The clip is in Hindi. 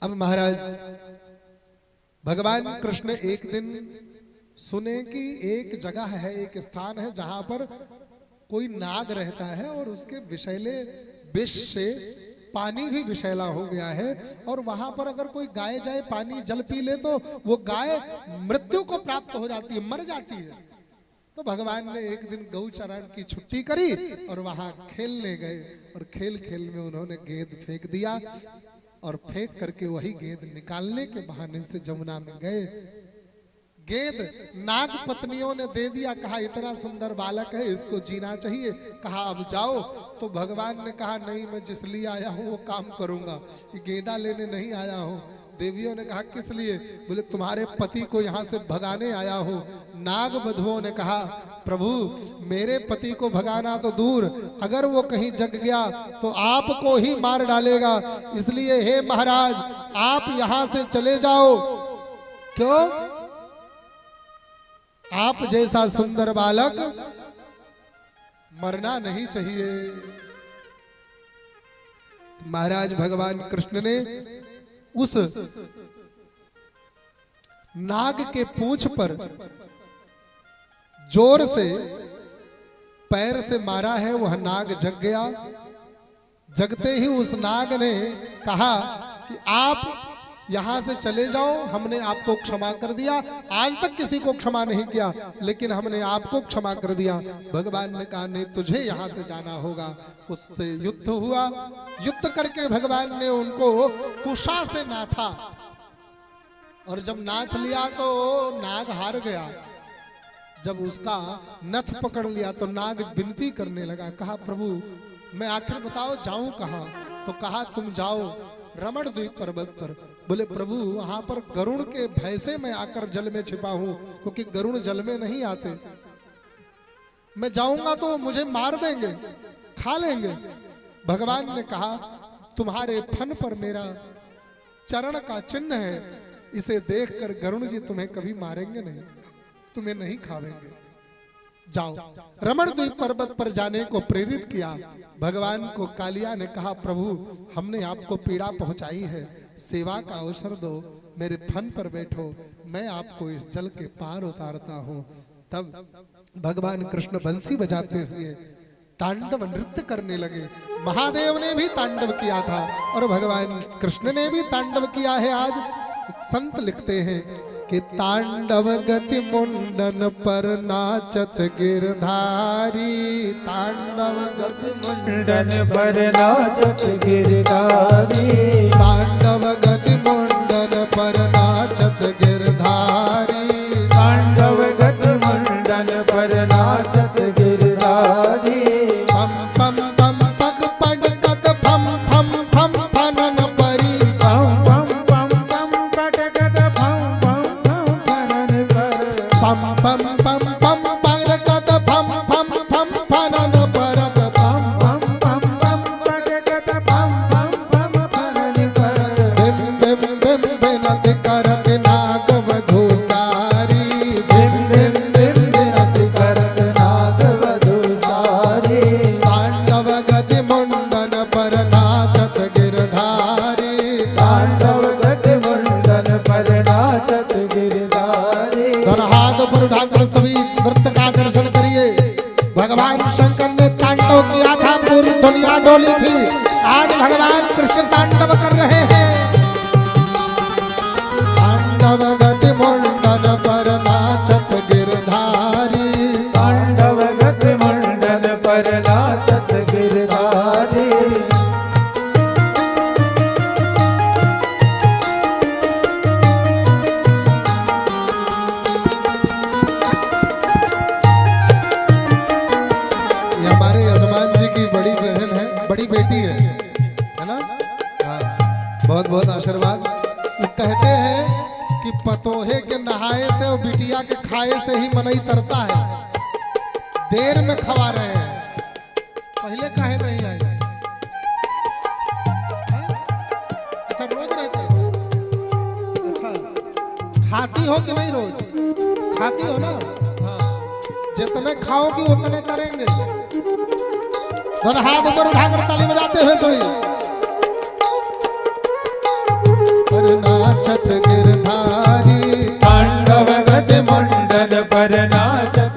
अब महाराज भगवान कृष्ण एक दिन सुने कि एक जगह है, एक स्थान है जहां पर कोई नाग रहता है और उसके विषैले विष से पानी भी विषैला हो गया है, और वहां पर अगर कोई गाय जाए पानी जल पी ले तो वो गाय मृत्यु को प्राप्त हो जाती है, मर जाती है। तो भगवान ने एक दिन गौचरण की छुट्टी करी और वहां खेलने गए, और खेल खेल में उन्होंने गेंद फेंक दिया, और फेंक करके वही गेंद निकालने के बहाने से जमुना में गए। गेंद नाग पत्नियों ने दे दिया, कहा इतना सुंदर बालक है, इसको जीना चाहिए, कहा अब जाओ। तो भगवान ने कहा नहीं, मैं जिस लिए आया हूं वो काम करूंगा, ये गेंदा लेने नहीं आया हूं। देवियों ने कहा किस लिए? बोले तुम्हारे पति को यहाँ से भगाने आया हूँ। नाग बधुओं ने कहा प्रभु मेरे पति को भगाना तो दूर, अगर वो कहीं जग गया तो आपको ही मार डालेगा, इसलिए हे महाराज आप यहाँ से चले जाओ। क्यों? आप जैसा सुंदर बालक मरना नहीं चाहिए। महाराज भगवान कृष्ण ने उस नाग के पूंछ पर जोर से पैर से मारा है, वह नाग जग गया। जगते ही उस नाग ने कहा कि आप यहां से चले जाओ, हमने आपको क्षमा कर दिया। आज तक किसी को क्षमा नहीं किया, लेकिन हमने आपको क्षमा कर दिया। भगवान ने कहा नहीं, तुझे यहां से जाना होगा। उससे युद्ध हुआ, युद्ध करके भगवान ने उनको कुशा से नाथा, और जब नाथ लिया तो नाग हार गया। जब उसका नथ पकड़ लिया तो नाग विनती करने लगा, कहा प्रभु मैं आखिर बताओ जाऊं कहां? तो कहा तुम जाओ रमण द्वीप पर्वत पर। बोले प्रभु वहां पर गरुड़ के भय से मैं आकर जल में छिपा हूं, क्योंकि गरुड़ जल में नहीं आते, मैं जाऊंगा तो मुझे मार देंगे, खा लेंगे। भगवान ने कहा तुम्हारे फन पर मेरा चरण का चिन्ह है, इसे देखकर गरुड़ जी तुम्हें कभी मारेंगे नहीं, तुम्हें नहीं खावेंगे, जाओ। रमण द्वीप पर्वत पर जाने को प्रेरित किया। भगवान को कालिया ने कहा प्रभु हमने आपको पीड़ा पहुंचाई है, सेवा का अवसर दो, मेरे फन पर बैठो, मैं आपको इस जल के पार उतारता हूं। तब भगवान कृष्ण बंसी बजाते हुए तांडव नृत्य करने लगे। महादेव ने भी तांडव किया था और भगवान कृष्ण ने भी तांडव किया है। आज संत लिखते हैं कि तांडव गति मुंडन पर नाचत गिरधारी, तांडव गति मुंडन पर नाचत गिरधारी, तांडव गति मुंडन पर नाचत गिरधारी, तांडव गति मुंडन पर नाचत गिरधारी। पम पम पम पग पग कद फम फम फम फनन परी, पम पम पम पम पग कद फम फम फम फनन पर, पम पम पम पम पग कद फम फम फम फनन परत, पम पम पम पम पग कद फम फम फम फनन पर। बिम बिम बिम बिनति करत नाग वधू सारी, बिम बिम बिम बिनति करत नाग वधू सारी, तांडव गति मुंडन पर नाचत गिरधारी, तांडव गति मुंडन पर नाचत गिरधारी। दोनों हाथ ऊपर उठाकर सभी नृत्य का दर्शन करिए। भगवान शंकर ने तांडव किया था, पूरी दुनिया डोली थी। आज भगवान कृष्ण तांडव कर रहे हैं। तांडव गति मुंडन पर नाचत गिरधारी, तांडव गति मुंडन पर नाचत गिरधारी। ये हमारे यजमान जी की बड़ी बहन है, बड़ी बेटी है ना? हाँ, बहुत बहुत आशीर्वाद। वो कहते हैं कि पतोहे के नहाए से और बिटिया के खाए से ही मनई तरता है। देर में खवा रहे हैं, पहले काहे नहीं आए? अच्छा रोज रहते हैं? अच्छा खाती हो कि नहीं? रोज खाती हो ना? हाँ, जितने खाओगी उतने करेंगे। दोनों हाथ ऊपर उठाकर ताली बजाते हुए सभी। नाचत गिरधारी तांडव गज मंडल पर नाचत